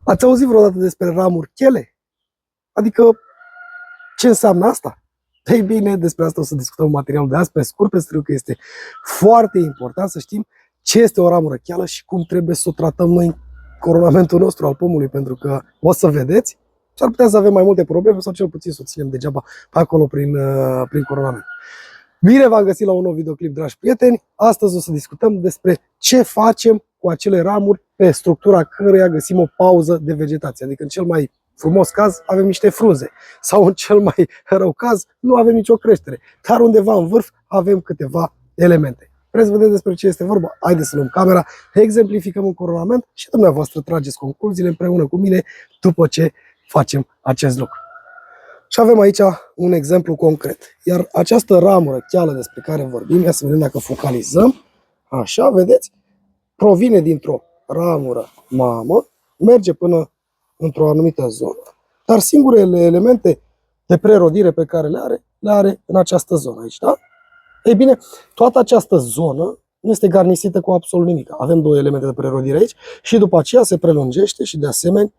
Ați auzit vreodată despre ramuri chele? Adică, ce înseamnă asta? Ei bine, despre asta o să discutăm în materialul de azi, pe scurt, pentru că este foarte important să știm ce este o ramură cheală și cum trebuie să o tratăm noi în coronamentul nostru al pomului, pentru că o să vedeți, s-ar putea să avem mai multe probleme sau cel puțin să o ținem degeaba pe acolo prin coronament. Bine v-am găsit la un nou videoclip, dragi prieteni. Astăzi o să discutăm despre ce facem cu acele ramuri pe structura căreia găsim o pauză de vegetație. Adică în cel mai frumos caz avem niște frunze sau în cel mai rău caz nu avem nicio creștere, dar undeva în vârf avem câteva elemente. Vreți să vedeți despre ce este vorba? Haideți să luăm camera, exemplificăm un coronament și dumneavoastră trageți concluziile împreună cu mine după ce facem acest lucru. Și avem aici un exemplu concret. Iar această ramură cheală despre care vorbim, ia să vedem dacă focalizăm, așa, vedeți, provine dintr-o ramură mamă, merge până într-o anumită zonă, dar singurele elemente de prerodire pe care le are în această zonă aici, da? Ei bine, toată această zonă nu este garnisită cu absolut nimic. Avem două elemente de prerodire aici și după aceea se prelungește și de asemenea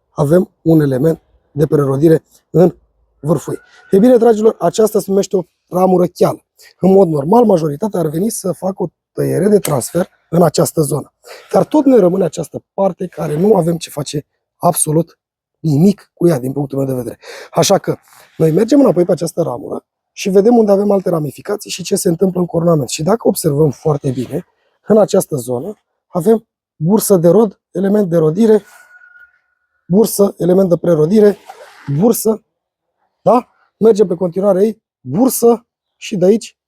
avem un element de prerodire în vârful ei. Ei bine, dragilor, aceasta se numește o ramură cheală. În mod normal, majoritatea ar veni să facă o tăiere de transfer în această zonă. Dar tot ne rămâne această parte care nu avem ce face absolut nimic cu ea, din punctul meu de vedere. Așa că noi mergem înapoi pe această ramură și vedem unde avem alte ramificații și ce se întâmplă în coronament. Și dacă observăm foarte bine, în această zonă avem bursă de rod, element de rodire, bursă, element de prerodire, bursă, da? Mergem pe continuare ei, bursă și de aici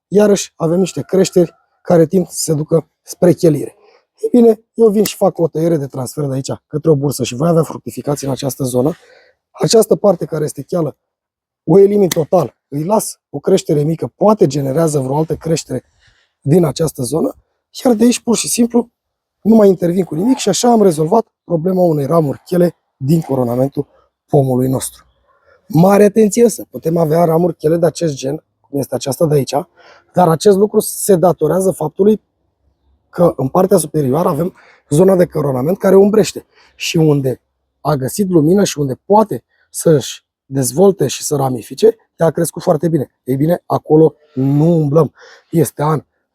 iarăși avem niște creșteri care tind să se ducă spre chelire. Ei bine, eu vin și fac o tăiere de transfer de aici către o bursă și voi avea fructificații în această zonă. Această parte care este cheală o elimin total, îi las o creștere mică, poate generează vreo altă creștere din această zonă, iar de aici pur și simplu nu mai intervin cu nimic și așa am rezolvat problema unei ramuri chele din coronamentul pomului nostru. Mare atenție însă, putem avea ramuri chele de acest gen, cum este aceasta de aici, dar acest lucru se datorează faptului că în partea superioară avem zona de coronament care umbrește și unde a găsit lumină și unde poate să-și dezvolte și să ramifice, ea a crescut foarte bine. Ei bine, acolo nu umblăm.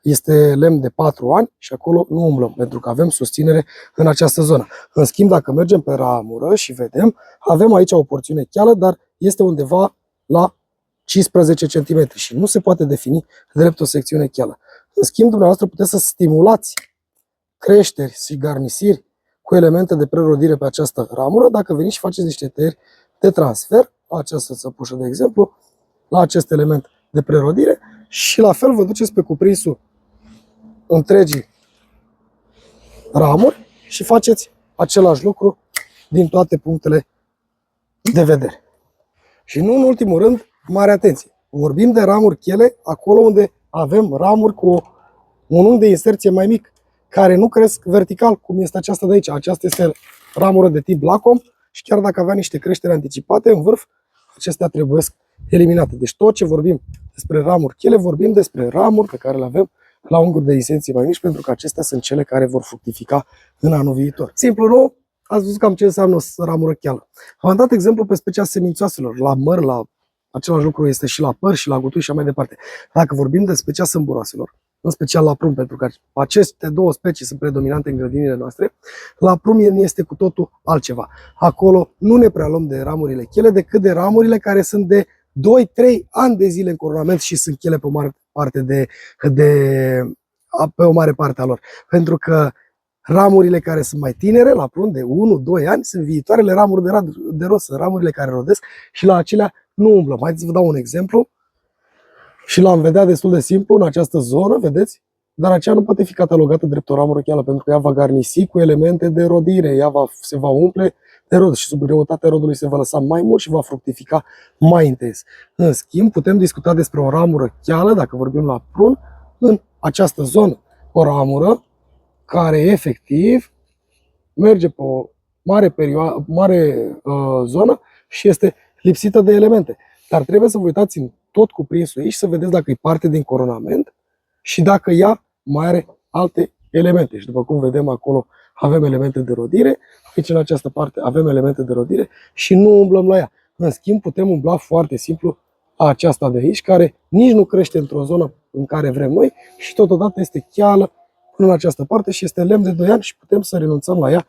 Este lemn de 4 ani și acolo nu umblăm, pentru că avem susținere în această zonă. În schimb, dacă mergem pe ramură și vedem, avem aici o porțiune cheală, dar este undeva la 15 cm și nu se poate defini drept o secțiune cheală. În schimb, dumneavoastră puteți să stimulați creșteri și garnisiri cu elemente de prerodire pe această ramură dacă veniți și faceți niște tăieri de transfer, la această țăpușă de exemplu, la acest element de prerodire și la fel vă duceți pe cuprinsul întregii ramuri și faceți același lucru din toate punctele de vedere. Și nu în ultimul rând, mare atenție, vorbim de ramuri chele acolo unde avem ramuri cu un unghi de inserție mai mic, care nu cresc vertical, cum este aceasta de aici. Aceasta este ramură de tip Lacom și chiar dacă avea niște creșteri anticipate în vârf, acestea trebuie eliminate. Deci tot ce vorbim despre ramuri chele, vorbim despre ramuri pe care le avem la unghiuri de inserție mai mici, pentru că acestea sunt cele care vor fructifica în anul viitor. Simplu, nu? Ați văzut cam ce înseamnă o ramură cheală. Am dat exemplu pe specia semințoaselor, la măr, la același lucru este și la păr și la gutui și așa mai departe. Dacă vorbim de specia sâmburoaselor, în special la prum, pentru că aceste două specii sunt predominante în grădinile noastre, la prum este cu totul altceva. Acolo nu ne prea luăm de ramurile chele, decât de ramurile care sunt de 2-3 ani de zile în coronament și sunt chele pe o mare parte pe o mare parte a lor. Pentru că ramurile care sunt mai tinere, la prum, de 1-2 ani, sunt viitoarele ramuri de rost, sunt ramurile care rodesc și la acelea nu umblăm. Haideți să vă dau un exemplu și l-am vedea destul de simplu în această zonă, vedeți? Dar aceea nu poate fi catalogată drept o ramură cheală, pentru că ea va garnisi cu elemente de rodire, se va umple de rod și sub greutatea rodului se va lăsa mai mult și va fructifica mai intens. În schimb, putem discuta despre o ramură cheală, dacă vorbim la prun, în această zonă. O ramură care efectiv merge pe o mare zonă și este lipsită de elemente. Dar trebuie să vă uitați în tot cuprinsul ei și să vedeți dacă e parte din coronament și dacă ea mai are alte elemente. Și după cum vedem acolo, avem elemente de rodire, aici în această parte avem elemente de rodire și nu umblăm la ea. În schimb, putem umbla foarte simplu aceasta de aici, care nici nu crește într-o zonă în care vrem noi și totodată este cheală până în această parte și este lemn de 2 ani și putem să renunțăm la ea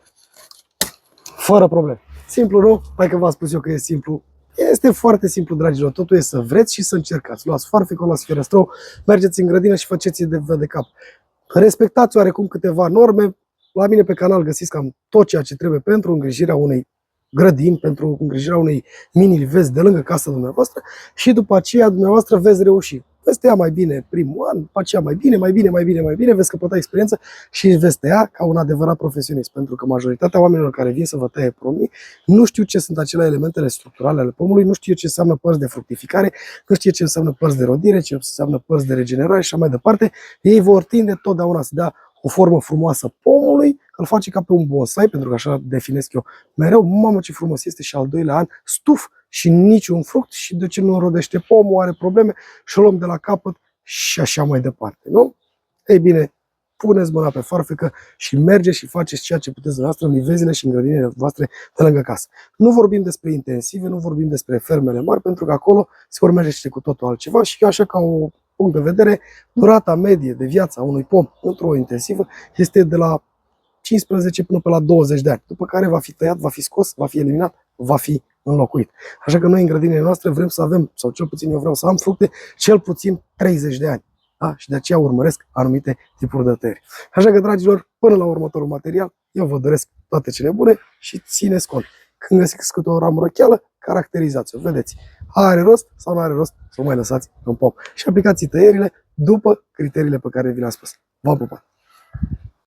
fără probleme. Simplu, nu? Hai că v-am spus eu că e simplu. Este foarte simplu, dragilor. Totul e să vreți și să încercați. Luați farfecul, luați fierăstrău, mergeți în grădină și faceți de cap. Respectați oarecum câteva norme. La mine pe canal găsiți cam tot ceea ce trebuie pentru îngrijirea unei grădini, pentru îngrijirea unei mini-livezi de lângă casa dumneavoastră și după aceea dumneavoastră veți reuși. Veți tăia mai bine primul an, după aceea mai bine, veți căpăta experiență și veți tăia ca un adevărat profesionist. Pentru că majoritatea oamenilor care vin să vă taie pomii nu știu ce sunt acele elementele structurale ale pomului, nu știu ce înseamnă părți de fructificare, nu știu ce înseamnă părți de rodire, ce înseamnă părți de regenerare și așa mai departe. Ei vor tinde totdeauna să dea o formă frumoasă pomului, îl face ca pe un bonsai, pentru că așa definesc eu mereu. Mamă, ce frumos este și al doilea an, stuf și niciun fruct și de ce nu rodește pomul, are probleme și o luăm de la capăt și așa mai departe, nu? Ei bine, puneți mâna pe farfecă și mergeți și faceți ceea ce puteți dumneavoastră în livezile și în grădinile voastre de lângă casă. Nu vorbim despre intensive, nu vorbim despre fermele mari, pentru că acolo se vor merge cu totul altceva și așa ca o punct de vedere, durata medie de viață a unui pom într-o intensivă este de la 15 până pe la 20 de ani, după care va fi tăiat, va fi scos, va fi eliminat, va fi înlocuit. Așa că noi în grădinile noastre vrem să avem, sau cel puțin eu vreau să am fructe cel puțin 30 de ani. Da? Și de aceea urmăresc anumite tipuri de tăieri. Așa că, dragilor, până la următorul material, eu vă doresc toate cele bune și țineți cont. Când găsiți câte o ramură cheală, caracterizați-o. Vedeți, are rost sau nu are rost să o mai lăsați în pom. Și aplicați tăierile după criteriile pe care vi le-am spus. V-am pupat!